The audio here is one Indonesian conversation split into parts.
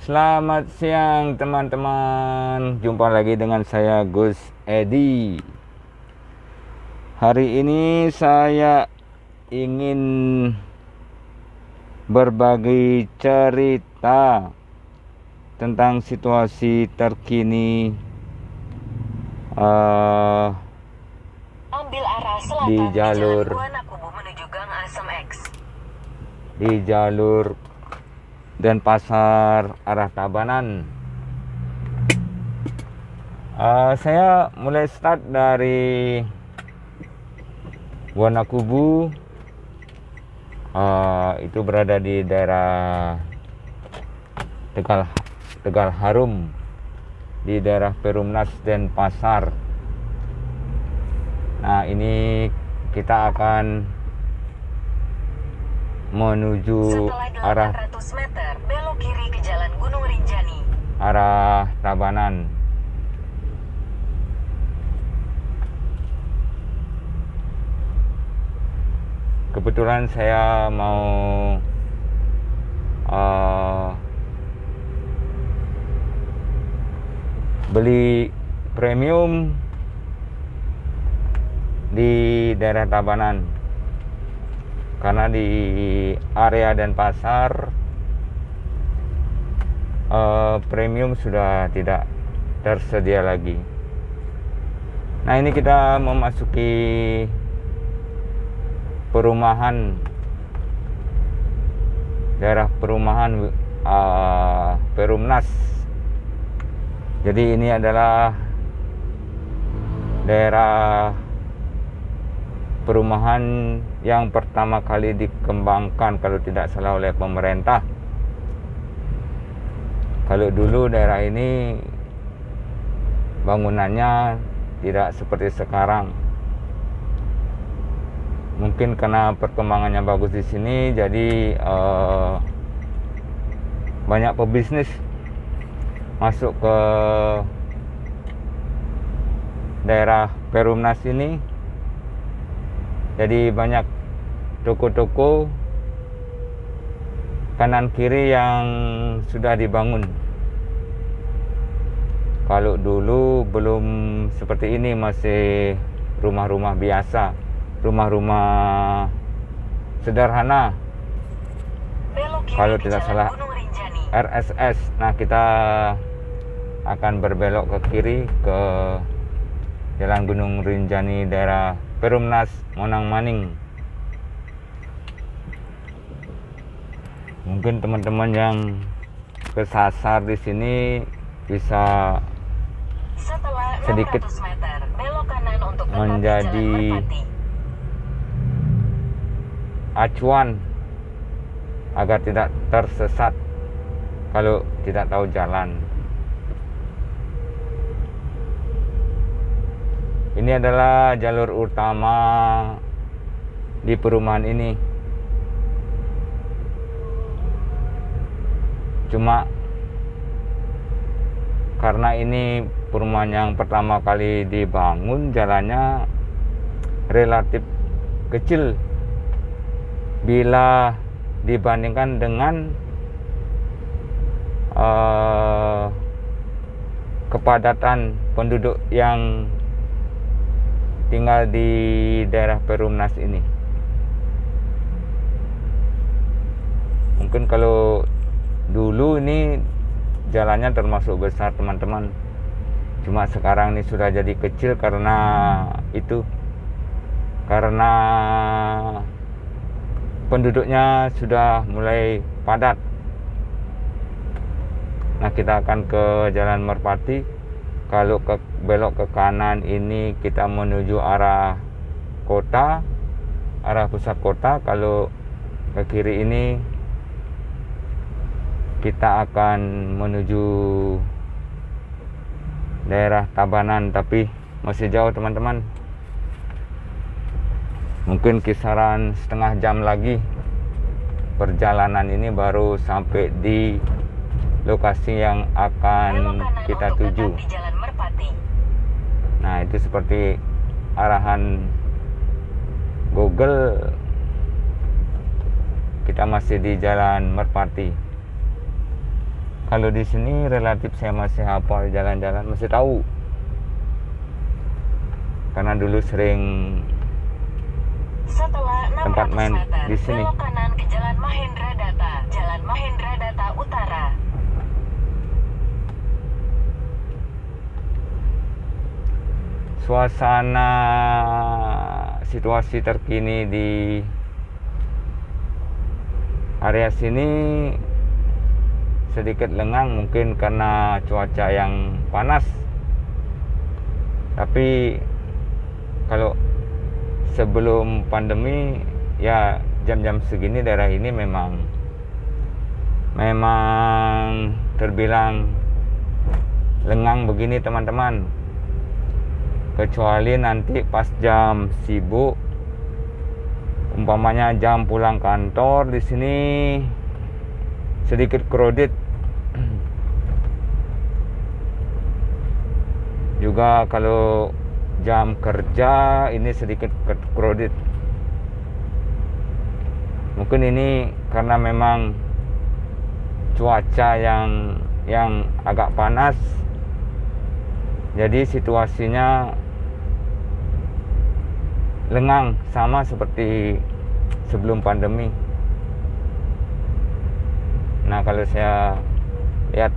Selamat siang teman-teman. Jumpa lagi dengan saya Gus Edi. Hari ini saya ingin berbagi cerita tentang situasi terkini Ambil arah selatan di jalur Jalan Buanakubu menuju Gang Asem X. Di jalur Denpasar arah Tabanan. Saya mulai start dari Buanakubu. Itu berada di daerah Tegal Harum, di daerah Perumnas Denpasar. Nah, ini kita akan menuju Setelah 800 meter, belok kiri ke Jalan Gunung Rinjani, arah Tabanan. Kebetulan saya mau beli premium di daerah Tabanan, karena di area Denpasar premium sudah tidak tersedia lagi. Nah, ini kita memasuki perumahan, daerah perumahan Perumnas. Jadi ini adalah daerah perumahan yang pertama kali dikembangkan kalau tidak salah oleh pemerintah. Kalau dulu daerah ini bangunannya tidak seperti sekarang. Mungkin karena perkembangannya bagus di sini, jadi banyak pebisnis masuk ke daerah Perumnas ini. Jadi banyak toko-toko kanan kiri yang sudah dibangun. Kalau dulu belum seperti ini, masih rumah-rumah biasa, rumah-rumah sederhana. Kalau tidak salah RSS. Nah, kita akan berbelok ke kiri ke Jalan Gunung Rinjani, daerah Perumnas Monang Maning. Mungkin teman-teman yang kesasar di sini bisa sedikit meter, belok kanan untuk menjadi acuan agar tidak tersesat kalau tidak tahu jalan. Ini adalah jalur utama di perumahan ini. Cuma karena ini perumahan yang pertama kali dibangun, jalannya relatif kecil bila dibandingkan dengan kepadatan penduduk yang tinggal di daerah Perumnas ini. Mungkin kalau dulu ini jalannya termasuk besar, teman-teman. Cuma sekarang ini sudah jadi kecil karena penduduknya sudah mulai padat. Nah, kita akan ke Jalan Merpati. Kalau belok ke kanan ini kita menuju arah kota, arah pusat kota. Kalau ke kiri ini kita akan menuju daerah Tabanan, tapi masih jauh, teman-teman. Mungkin kisaran setengah jam lagi perjalanan ini baru sampai di lokasi yang akan kita tuju. Nah, itu seperti arahan Google. Kita masih di Jalan Merpati. Kalau di sini relatif saya masih hafal jalan-jalan, masih tahu. Karena dulu sering Setelah 600 tempat main meter, di sini. belok kanan ke Jalan Mahendra Data, Jalan Mahendra Data Utara. Suasana situasi terkini di area sini sedikit lengang, mungkin karena cuaca yang panas. Tapi kalau sebelum pandemi ya jam-jam segini daerah ini memang terbilang lengang begini teman-teman. Kecuali nanti pas jam sibuk, umpamanya jam pulang kantor, di sini sedikit crowded. Juga kalau jam kerja ini sedikit crowded. Mungkin ini karena memang cuaca yang agak panas, jadi situasinya lengang sama seperti sebelum pandemi. Nah, kalau saya lihat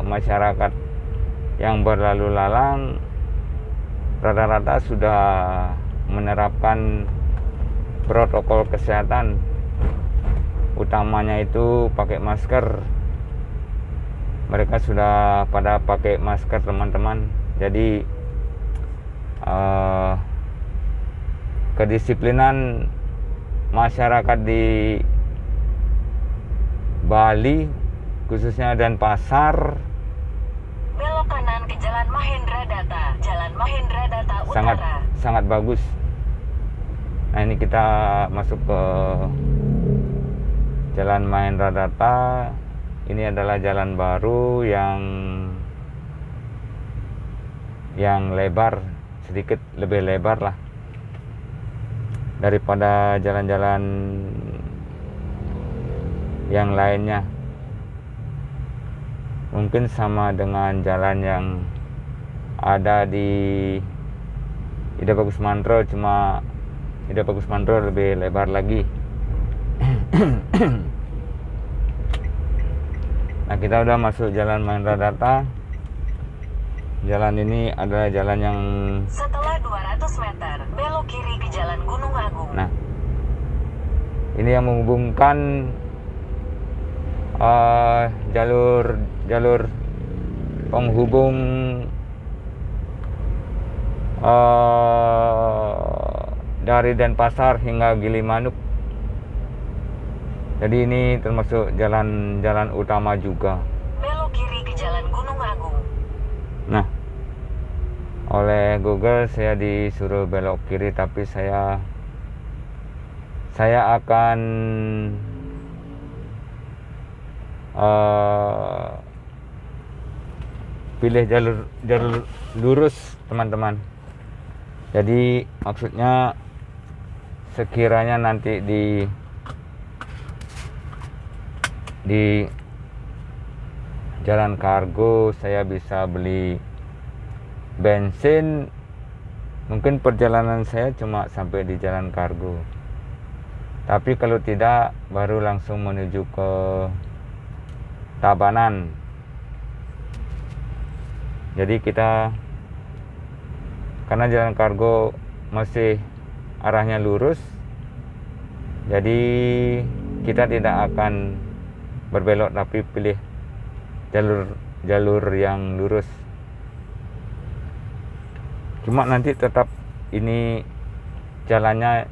masyarakat yang berlalu lalang rata-rata sudah menerapkan protokol kesehatan, utamanya itu pakai masker. Mereka sudah pada pakai masker teman-teman. Jadi kedisiplinan masyarakat di Bali khususnya Denpasar Belok kanan ke Jalan Mahendra Data, Jalan Mahendra Data Utara. sangat bagus. Nah, ini kita masuk ke Jalan Mahendra Data. Ini adalah jalan baru yang lebar, sedikit lebih lebar lah daripada jalan-jalan yang lainnya. Mungkin sama dengan jalan yang ada di Ida Bagus Mantro, cuma Ida Bagus Mantro lebih lebar lagi. Nah, kita udah masuk Jalan Mahendra Data. Jalan ini adalah jalan yang Setelah 200 meter, belok kiri ke Jalan Gunung Agung. Nah, ini yang menghubungkan jalur penghubung dari Denpasar hingga Gilimanuk. Jadi ini termasuk jalan utama juga. Belok kiri ke Jalan Gunung Agung. Nah, oleh Google saya disuruh belok kiri, tapi saya akan pilih jalur lurus teman-teman. Jadi maksudnya sekiranya nanti di Jalan Kargo saya bisa beli bensin, mungkin perjalanan saya cuma sampai di Jalan Kargo. Tapi kalau tidak, baru langsung menuju ke Tabanan. Jadi kita, karena Jalan Kargo masih arahnya lurus, jadi kita tidak akan berbelok tapi pilih jalur yang lurus. Cuma nanti tetap ini jalannya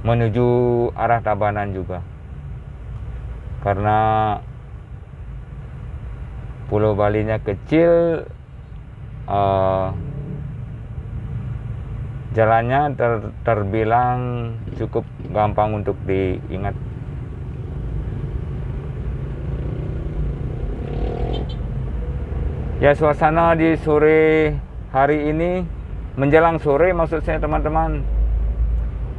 menuju arah Tabanan juga, karena Pulau Balinya kecil, jalannya terbilang cukup gampang untuk diingat. Ya, suasana di sore hari ini, menjelang sore maksud saya teman-teman,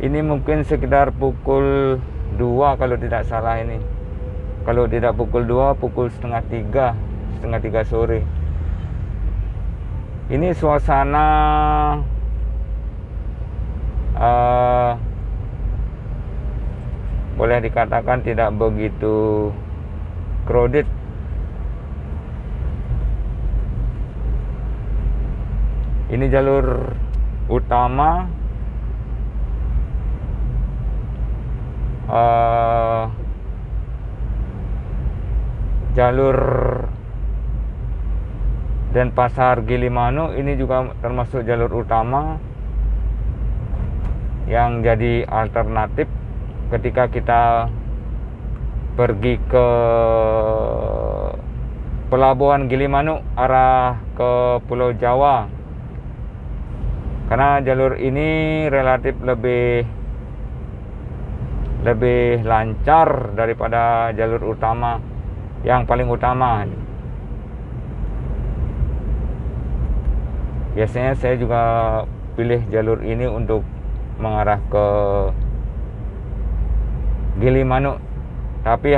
ini mungkin sekitar pukul 2 kalau tidak salah ini. Kalau tidak pukul 2, pukul setengah 3 sore. Ini suasana boleh dikatakan tidak begitu crowded. Ini jalur utama, jalur Denpasar Gilimanuk ini juga termasuk jalur utama yang jadi alternatif ketika kita pergi ke Pelabuhan Gilimanuk arah ke Pulau Jawa, karena jalur ini relatif lebih lancar daripada jalur utama yang paling utama. Biasanya saya juga pilih jalur ini untuk mengarah ke Gilimanuk. Tapi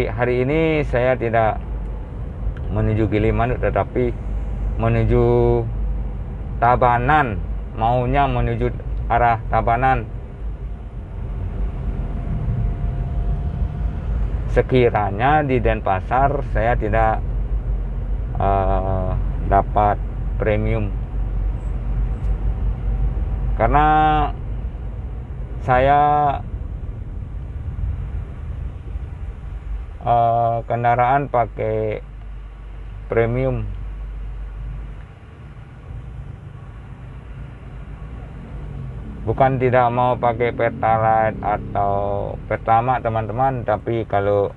hari ini saya tidak menuju Gilimanuk, tetapi menuju Tabanan. Maunya menuju arah Tabanan. Sekiranya di Denpasar saya tidak dapat premium, karena saya kendaraan pakai premium. Bukan tidak mau pakai Pertalite atau Pertamax teman-teman, tapi kalau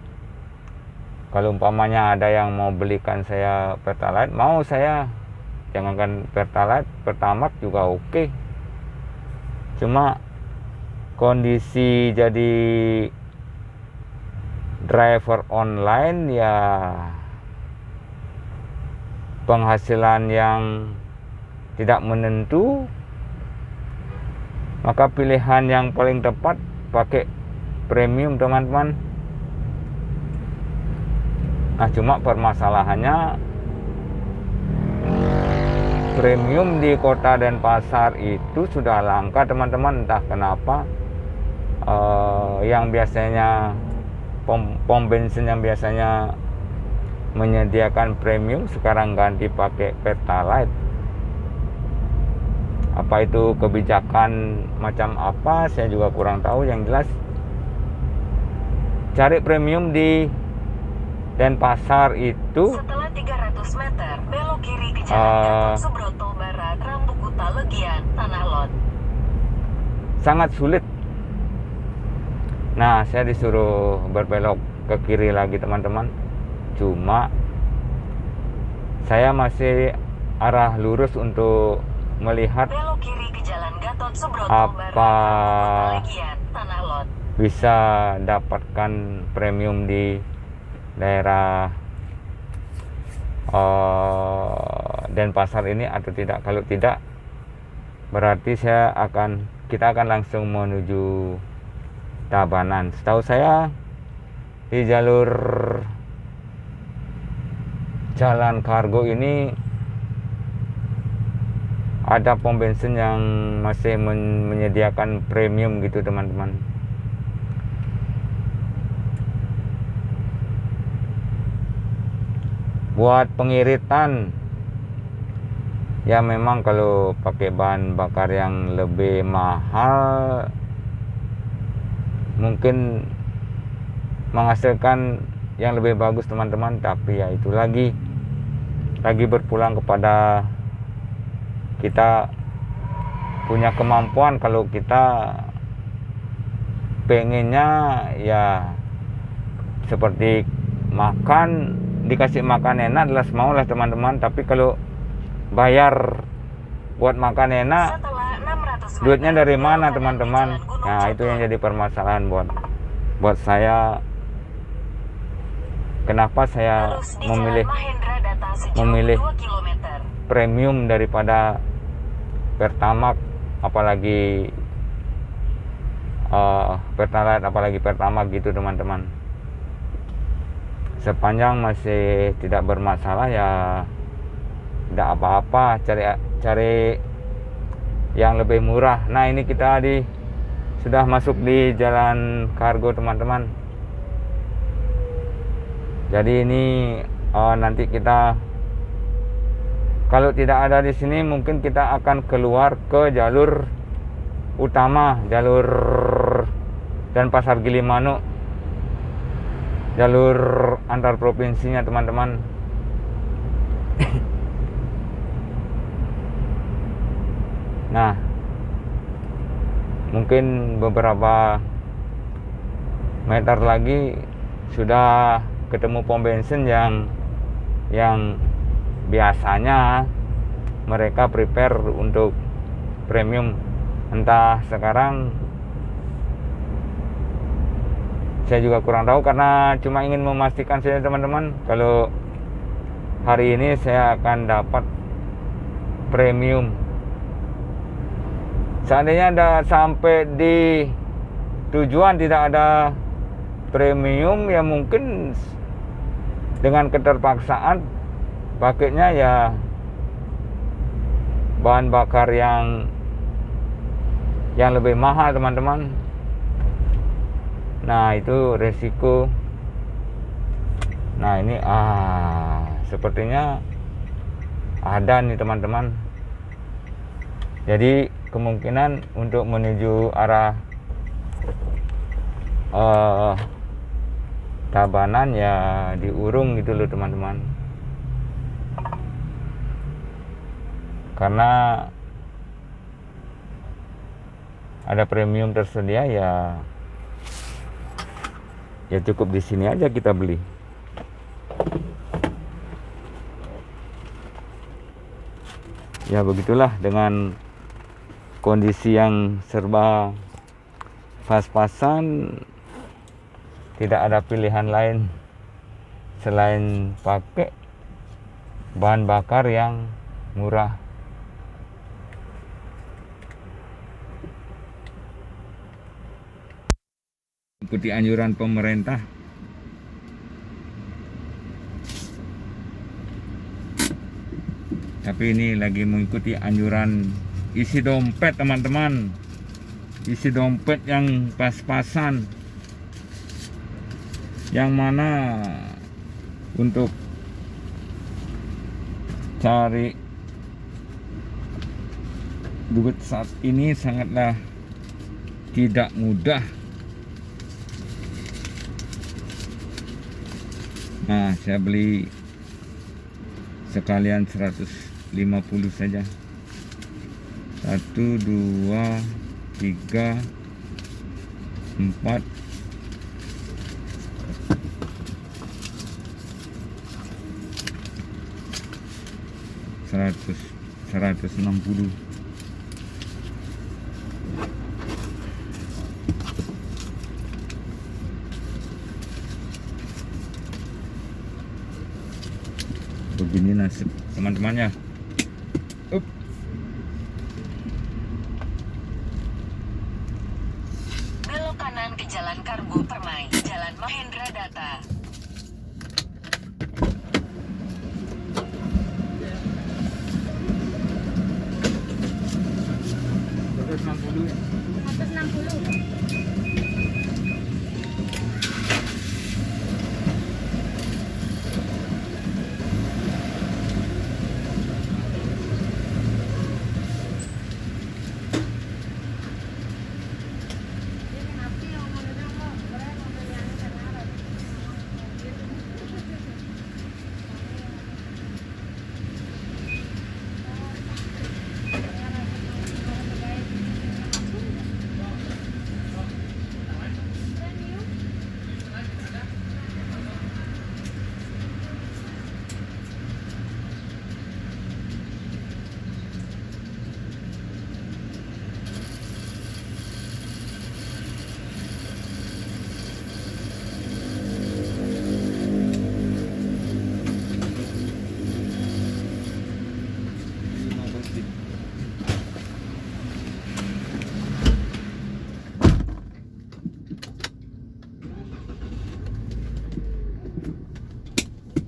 umpamanya ada yang mau belikan saya Pertalite, mau saya. Jangankan Pertalite, Pertamax juga oke. Cuma kondisi jadi driver online ya, penghasilan yang tidak menentu, maka pilihan yang paling tepat pakai premium teman-teman. Nah, cuma permasalahannya premium di kota Denpasar itu sudah langka teman-teman, entah kenapa. Yang biasanya pom bensin yang biasanya menyediakan premium sekarang ganti pakai Pertalite. Apa itu kebijakan macam apa, saya juga kurang tahu. Yang jelas cari premium di Denpasar itu setelah 300 meter belok kiri ke Jalan Gatot Subroto Barat, Rambukuta Legian, Tanah Lot. Sangat sulit. Nah, saya disuruh berbelok ke kiri lagi teman-teman. Cuma saya masih arah lurus untuk melihat belok kiri ke Jalan Gatot Subroto apa Barat, Rambukuta Legian, Tanah Lot. Bisa dapatkan premium di daerah Denpasar ini atau tidak. Kalau tidak, berarti kita akan langsung menuju Tabanan. Setahu saya di jalur jalan kargo ini ada pom bensin yang masih menyediakan premium gitu teman-teman. Buat pengiritan ya, memang kalau pakai bahan bakar yang lebih mahal mungkin menghasilkan yang lebih bagus teman-teman, tapi ya itu lagi berpulang kepada kita punya kemampuan. Kalau kita pengennya ya seperti makan, dikasih makan enak, jelas mau lah teman-teman. Tapi kalau bayar buat makan enak, duitnya dari mana teman-teman? Nah, itu yang jadi permasalahan buat saya. Kenapa saya memilih premium daripada Pertamax, apalagi Pertalite apalagi Pertamax gitu teman-teman. Sepanjang masih tidak bermasalah ya tidak apa-apa, cari yang lebih murah. Nah ini kita sudah masuk di jalan kargo teman-teman. Jadi ini nanti kita kalau tidak ada di sini mungkin kita akan keluar ke jalur utama, jalur dan Pasar Gilimanuk, jalur antar provinsinya teman-teman. Nah mungkin beberapa meter lagi sudah ketemu pom bensin yang biasanya mereka prepare untuk premium. Entah sekarang saya juga kurang tahu, karena cuma ingin memastikan saja teman-teman kalau hari ini saya akan dapat premium. Seandainya ada sampai di tujuan tidak ada premium, ya mungkin dengan keterpaksaan pakainya ya bahan bakar yang lebih mahal teman-teman. Nah itu resiko. Nah ini sepertinya ada nih teman-teman. Jadi kemungkinan untuk menuju arah Tabanan ya diurung gitu loh teman-teman. Karena ada premium tersedia ya cukup di sini aja kita beli. Ya begitulah dengan kondisi yang serba pas-pasan, tidak ada pilihan lain selain pakai bahan bakar yang murah. Ikuti anjuran pemerintah. Tapi ini lagi mengikuti anjuran isi dompet teman-teman. Isi dompet yang pas-pasan. Yang mana untuk cari duit saat ini sangatlah tidak mudah. Nah, saya beli sekalian 150 saja. 1, 2, 3, 4, 160. Begini nasib teman-temannya. Belok kanan ke Jalan Kargo Permai, Jalan Mahendra Data.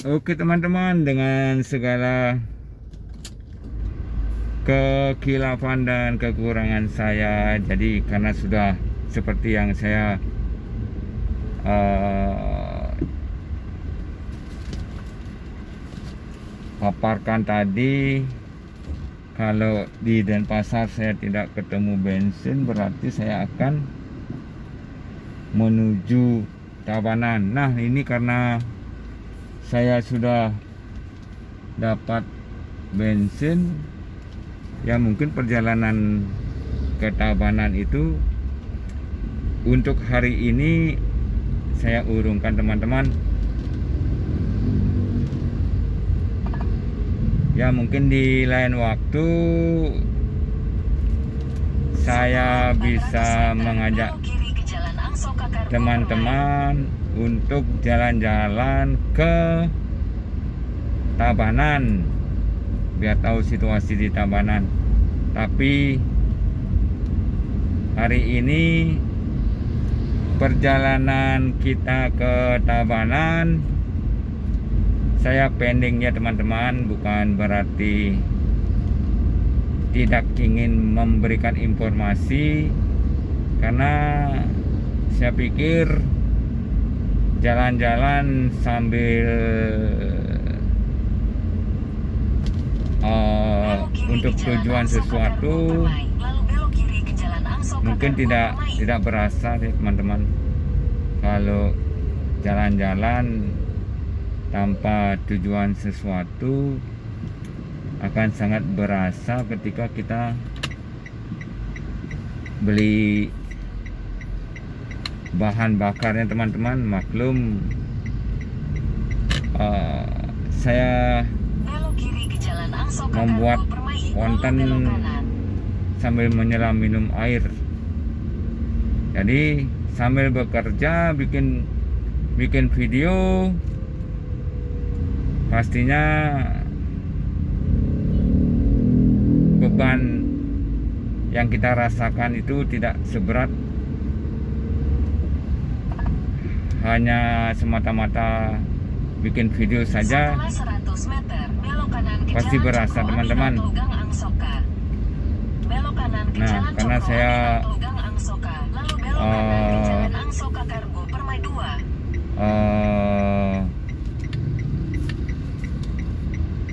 Oke teman-teman, dengan segala kekhilafan dan kekurangan saya, jadi karena sudah seperti yang saya paparkan tadi, kalau di Denpasar saya tidak ketemu bensin, berarti saya akan menuju Tabanan. Nah ini karena saya sudah dapat bensin, ya mungkin perjalanan ke Tabanan itu untuk hari ini saya urungkan teman-teman. Ya mungkin di lain waktu saya bisa mengajak teman-teman untuk jalan-jalan ke Tabanan, biar tahu situasi di Tabanan. Tapi hari ini perjalanan kita ke Tabanan saya pending ya teman-teman, bukan berarti tidak ingin memberikan informasi, karena saya pikir jalan-jalan sambil untuk tujuan sesuatu mungkin tidak berasa sih teman-teman. Kalau jalan-jalan tanpa tujuan sesuatu akan sangat berasa ketika kita beli bahan bakarnya teman-teman. Maklum saya membuat konten sambil menyelam minum air, jadi sambil bekerja bikin video, pastinya beban yang kita rasakan itu tidak seberat hanya semata-mata bikin video saja. Pasti berasa teman-teman. Nah karena saya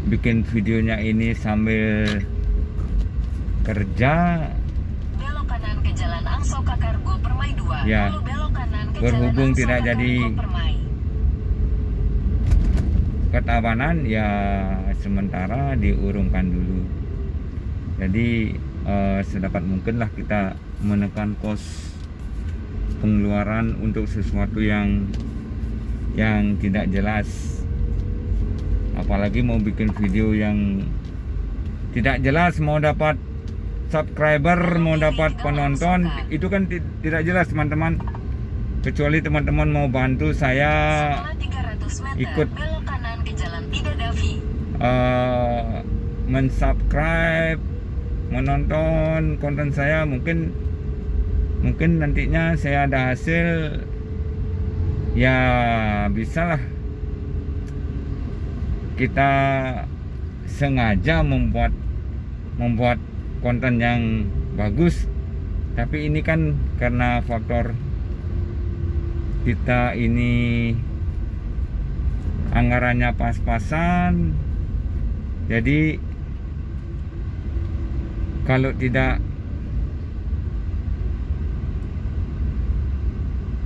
bikin videonya ini sambil kerja, ya berhubung tidak jadi ke Tabanan, ya sementara diurungkan dulu. Jadi sedapat mungkinlah kita menekan kos pengeluaran untuk sesuatu yang tidak jelas. Apalagi mau bikin video yang tidak jelas, mau dapat subscriber, mau dapat penonton, itu kan tidak jelas teman-teman. Kecuali teman-teman mau bantu saya ikut mensubscribe, menonton konten saya, mungkin nantinya saya ada hasil, ya bisalah kita sengaja membuat konten yang bagus. Tapi ini kan karena faktor kita ini anggarannya pas-pasan, jadi kalau tidak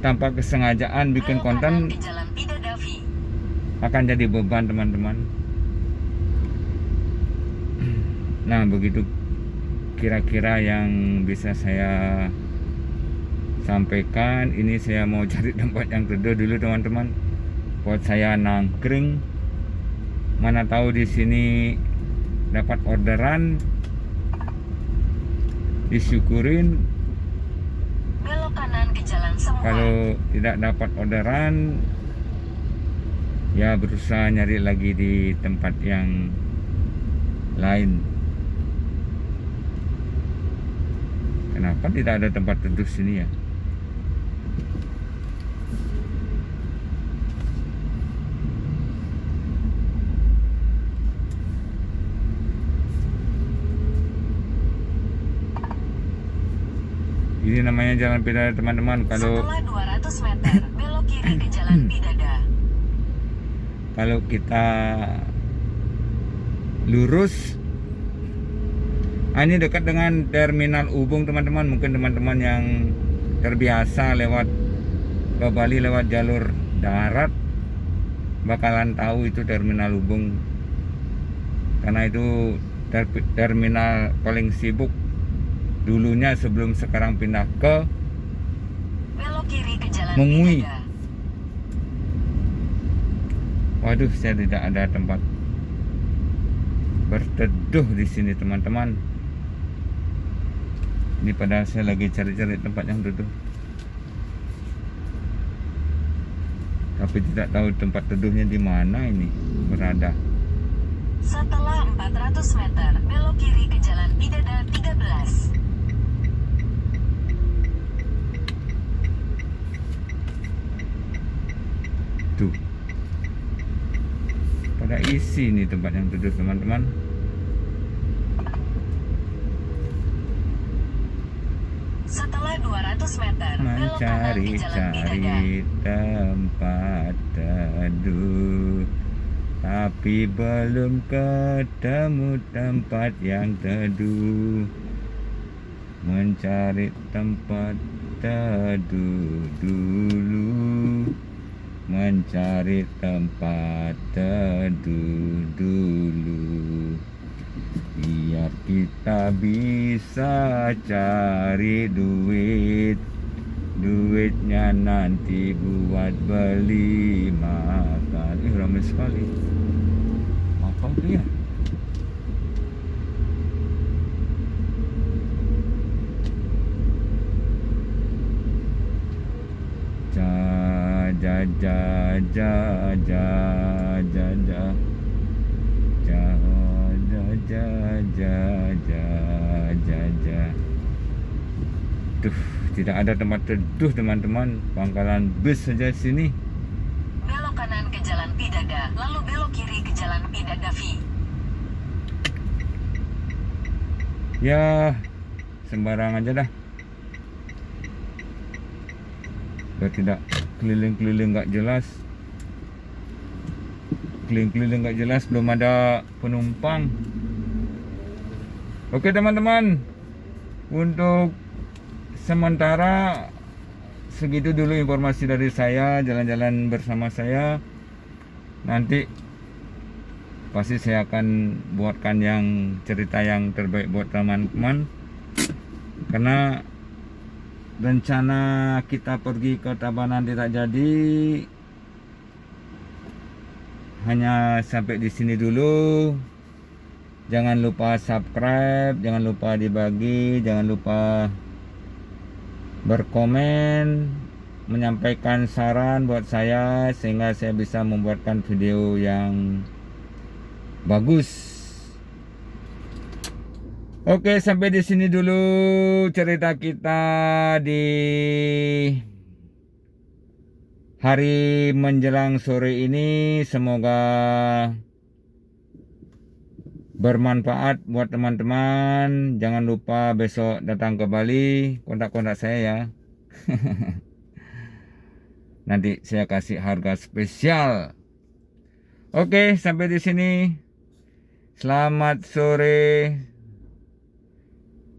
tanpa kesengajaan bikin konten akan jadi beban teman-teman. Nah begitu kira-kira yang bisa saya sampaikan. Ini saya mau cari tempat yang teduh dulu teman-teman, buat saya nangkring. Mana tahu di sini dapat orderan, disyukurin. Belok kanan ke jalan semua. Kalau tidak dapat orderan, ya berusaha nyari lagi di tempat yang lain. Kenapa tidak ada tempat teduh sini ya? Ini namanya jalan Pidada teman-teman. Kalau Setelah 200 meter, belok kiri ke Jalan Pidada. kalau kita lurus, ini dekat dengan Terminal Ubung teman-teman. Mungkin teman-teman yang terbiasa lewat ke Bali lewat jalur darat bakalan tahu itu Terminal Ubung, karena itu terminal paling sibuk dulunya sebelum sekarang pindah ke Belok kiri ke Jalan Mengui. Pidada. Waduh, saya tidak ada tempat berteduh di sini teman-teman. Ini padahal saya lagi cari-cari tempat yang duduk, tapi tidak tahu tempat teduhnya di mana ini berada. Setelah 400 meter, belok kiri ke Jalan Pidada 13. Tuh, pada isi nih tempat yang duduk teman-teman. Setelah 200 meter, belok kanan ke Jalan Pidada. Mencari-cari tempat teduh, tapi belum ketemu tempat yang teduh. Mencari tempat teduh dulu, mencari tempat teduh dulu, biar kita bisa cari duit. Duitnya nanti buat beli makan. Ramai sekali. Apa itu ya? Ja ja ja ja ja ja ja ja ja ja ja ja ja. Tuh, tidak ada tempat teduh teman-teman. Pangkalan bus saja sini. Belok kanan ke Jalan Pidada, lalu belok kiri ke Jalan Pidada V. Ya, sembarang aja dah. Biar tidak keliling-keliling nggak jelas. Keliling-keliling nggak jelas, belum ada penumpang. Oke teman-teman, untuk sementara segitu dulu informasi dari saya, jalan-jalan bersama saya. Nanti pasti saya akan buatkan yang cerita yang terbaik buat teman-teman, karena rencana kita pergi ke Tabanan tidak jadi. Hanya sampai di sini dulu. Jangan lupa subscribe, jangan lupa dibagi, jangan lupa berkomen, menyampaikan saran buat saya sehingga saya bisa membuatkan video yang bagus. Oke, sampai di sini dulu cerita kita di hari menjelang sore ini. Semoga bermanfaat buat teman-teman. Jangan lupa besok datang ke Bali, kontak-kontak saya ya. Nanti saya kasih harga spesial. Oke, sampai di sini. Selamat sore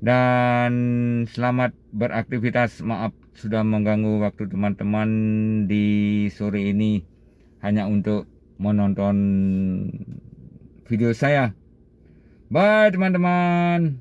dan selamat beraktivitas. Maaf sudah mengganggu waktu teman-teman di sore ini hanya untuk menonton video saya. Bye teman-teman.